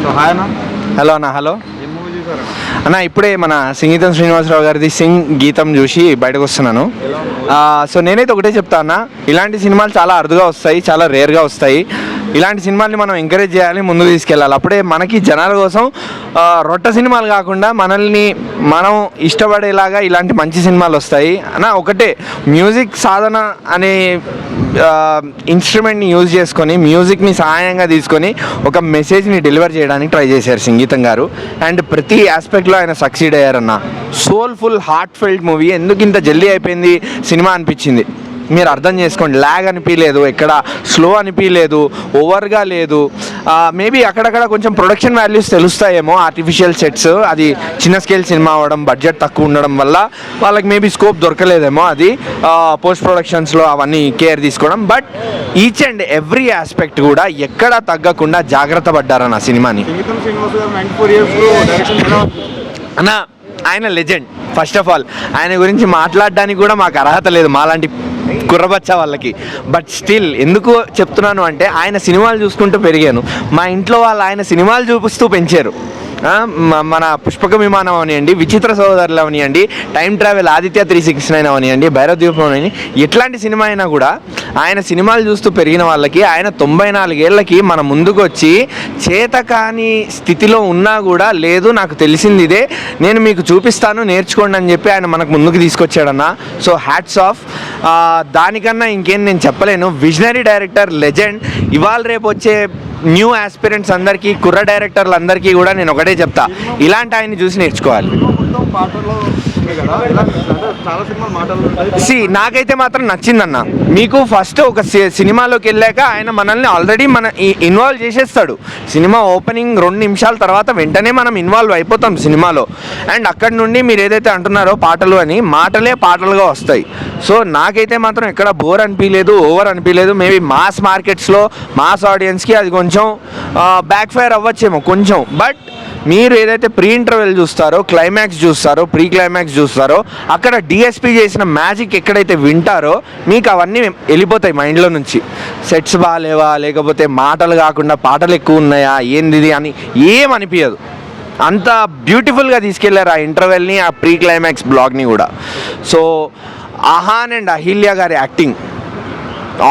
So hi అన్న. Hello అన్న. Hello ఏం మూవీ చూసారు అన్న. ఇప్పుడే మన సంగీతం శ్రీనివాసరావు గారిది సింగ్ గీతం చూసి బయటకు వస్తున్నాను. సో నేనైతే ఒకటే చెప్తా అన్న, ఇలాంటి సినిమాలు చాలా అరుదుగా వస్తాయి, చాలా రేర్గా వస్తాయి. ఇలాంటి సినిమాల్ని మనం ఎంకరేజ్ చేయాలి, ముందుకు తీసుకెళ్ళాలి. అప్పుడే మనకి జనాల కోసం రొట్ట సినిమాలు కాకుండా మనల్ని మనం ఇష్టపడేలాగా ఇలాంటి మంచి సినిమాలు వస్తాయి అన్న. ఒకటే మ్యూజిక్ సాధన అనే ఇన్స్ట్రుమెంట్ని యూజ్ చేసుకొని, మ్యూజిక్ని సహాయంగా తీసుకొని ఒక మెసేజ్ని డెలివర్ చేయడానికి ట్రై చేశారు సంగీతం గారు. అండ్ ప్రతి ఆస్పెక్ట్లో ఆయన సక్సీడ్ అయ్యారన్న. Soulful heartfelt movie. ఎందుకు ఇంత జల్దీ అయిపోయింది సినిమా అనిపించింది మీరు అర్థం చేసుకోండి. ల్యాగ్ అనిపించలేదు, ఎక్కడ స్లో అనిపించలేదు, ఓవర్గా లేదు. మేబీ అక్కడక్కడ కొంచెం ప్రొడక్షన్ వాల్యూస్ తెలుస్తాయేమో, ఆర్టిఫిషియల్ సెట్స్, అది చిన్న స్కేల్ సినిమా అవ్వడం, బడ్జెట్ తక్కువ ఉండడం వల్ల వాళ్ళకి మేబీ స్కోప్ దొరకలేదేమో, అది పోస్ట్ ప్రొడక్షన్స్లో అవన్నీ కేర్ తీసుకోవడం. But each and every aspect కూడా ఎక్కడా తగ్గకుండా జాగ్రత్త పడ్డారన్న సినిమాని. అన్న ఆయన లెజెండ్. ఫస్ట్ ఆఫ్ ఆల్ ఆయన గురించి మాట్లాడడానికి కూడా మాకు అర్హత లేదు మాలాంటి కుర్రబచ్చ వాళ్ళకి. బట్ స్టిల్ ఎందుకు చెప్తున్నాను అంటే, ఆయన సినిమాలు చూసుకుంటూ పెరిగాను. మా ఇంట్లో వాళ్ళు ఆయన సినిమాలు చూపిస్తూ పెంచారు. మన పుష్పక విమానం అవనివ్వండి, విచిత్ర సోదరులు అవనివ్వండి, టైం ట్రావెల్ ఆదిత్య 369 అవనివ్వండి, భైరవ ద్వీపం అవనివ్వండి, ఎట్లాంటి సినిమా అయినా కూడా ఆయన సినిమాలు చూస్తూ పెరిగిన వాళ్ళకి, ఆయన 94 ఏళ్ళకి మన ముందుకు వచ్చి చేతకాని స్థితిలో ఉన్నా కూడా, లేదు నాకు తెలిసింది ఇదే, నేను మీకు చూపిస్తాను, నేర్చుకోండి అని చెప్పి ఆయన మనకు ముందుకు తీసుకొచ్చాడన్న. So hats off. దానికన్నా ఇంకేం నేను చెప్పలేను. Visionary director, legend. ఇవాళ రేపు వచ్చే న్యూ ఆస్పిరెంట్స్ అందరికీ, కుర్ర డైరెక్టర్లు అందరికీ కూడా నేను ఒకటే చెప్తా, ఇలాంటి ఆయన్ని చూసి నేర్చుకోవాలి. నాకైతే మాత్రం నచ్చిందన్న. మీకు ఫస్ట్ ఒక సినిమాలోకి వెళ్ళాక ఆయన మనల్ని ఆల్రెడీ ఇన్వాల్వ్ చేసేస్తాడు. సినిమా ఓపెనింగ్ 2 నిమిషాల తర్వాత వెంటనే మనం ఇన్వాల్వ్ అయిపోతాం సినిమాలో. అండ్ అక్కడి నుండి మీరు ఏదైతే అంటున్నారో పాటలు అని, మాటలే పాటలుగా వస్తాయి. సో నాకైతే మాత్రం ఎక్కడ బోర్ అనిపించలేదు, ఓవర్ అనిపించలేదు. మేబీ మాస్ మార్కెట్స్లో మాస్ ఆడియన్స్కి అది కొంచెం బ్యాక్ ఫైర్ అవ్వచ్చేమో కొంచెం. బట్ మీరు ఏదైతే ప్రీ ఇంటర్వెల్ చూస్తారో, క్లైమాక్స్ చూస్తారో, ప్రీ క్లైమాక్స్ చూస్తారో, అక్కడ డిఎస్పీ చేసిన మ్యాజిక్ ఎక్కడైతే వింటారో మీకు అవన్నీ వెళ్ళిపోతాయి మైండ్లో నుంచి. సెట్స్ బాగాలేవా, లేకపోతే మాటలు కాకుండా పాటలు ఎక్కువ ఉన్నాయా, ఏంది అని ఏం అనిపించదు. అంత బ్యూటిఫుల్గా తీసుకెళ్లారు ఆ ఇంటర్వెల్ని, ఆ ప్రీ క్లైమాక్స్ బ్లాగ్ని కూడా. సో అహాన్ అండ్ అహిల్య గారి యాక్టింగ్,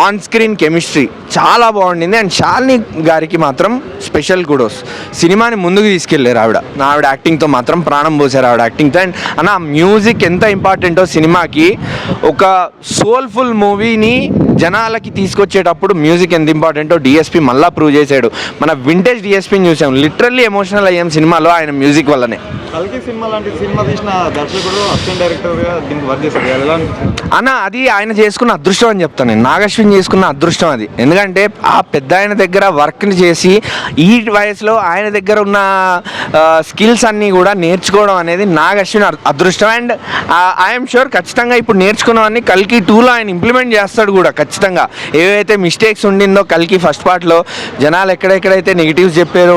ఆన్ స్క్రీన్ కెమిస్ట్రీ చాలా బాగుండింది. అండ్ శాలిని గారికి మాత్రం స్పెషల్ కుడోస్. సినిమాని ముందుకు తీసుకెళ్ళారు ఆవిడ యాక్టింగ్తో మాత్రం ప్రాణం పోసారు ఆవిడ యాక్టింగ్తో. అండ్ అన్న మ్యూజిక్ ఎంత ఇంపార్టెంటో సినిమాకి, ఒక సోల్ఫుల్ మూవీని జనాలకి తీసుకొచ్చేటప్పుడు మ్యూజిక్ ఎంత ఇంపార్టెంటో డిఎస్పీ మళ్ళీ ప్రూవ్ చేశాడు. మన వింటేజ్ డిఎస్పీని చూసాం, లిటరల్లీ ఎమోషనల్ అయ్యాం సినిమాలో ఆయన మ్యూజిక్ వల్లనే. సినిమా లాంటి సినిమా తీసిన దర్శకుడు, అసిస్టెంట్ డైరెక్టర్గా దీనికి వర్క్ చేశారు అన్న. అది ఆయన చేసుకున్న అదృష్టం అని చెప్తాను నేను. నాగశ్విన్ చేసుకున్న అదృష్టం అది. ఎందుకంటే ఆ పెద్ద ఆయన దగ్గర వర్క్ని చేసి ఈ వయసులో ఆయన దగ్గర ఉన్న స్కిల్స్ అన్నీ కూడా నేర్చుకోవడం అనేది నాగశ్విన్ అదృష్టం. అండ్ ఐఎమ్ షూర్ ఖచ్చితంగా ఇప్పుడు నేర్చుకున్నవన్నీ కల్కి 2లో ఆయన ఇంప్లిమెంట్ చేస్తాడు కూడా ఖచ్చితంగా. ఏవైతే మిస్టేక్స్ ఉండిందో కల్కి ఫస్ట్ పార్ట్లో, జనాలు ఎక్కడెక్కడైతే నెగిటివ్స్ చెప్పారో,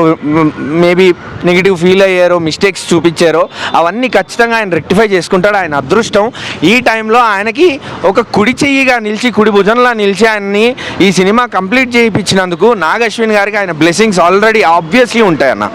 మేబీ నెగిటివ్ ఫీల్ అయ్యారో, మిస్టేక్స్ చూపించారో, అవన్నీ ఖచ్చితంగా ఆయన రెక్టిఫై చేసుకుంటాడు. ఆయన అదృష్టం. ఈ టైంలో ఆయనకి ఒక కుడి చెయ్యిగా నిలిచి, కుడి భుజంలా నిలిచి ఆయన్ని ఈ సినిమా కంప్లీట్ చేయించినందుకు నాగశ్విన్ గారికి ఆయన బ్లెస్సింగ్స్ ఆల్రెడీ ఆబ్వియస్లీ ఉంటాయన్న.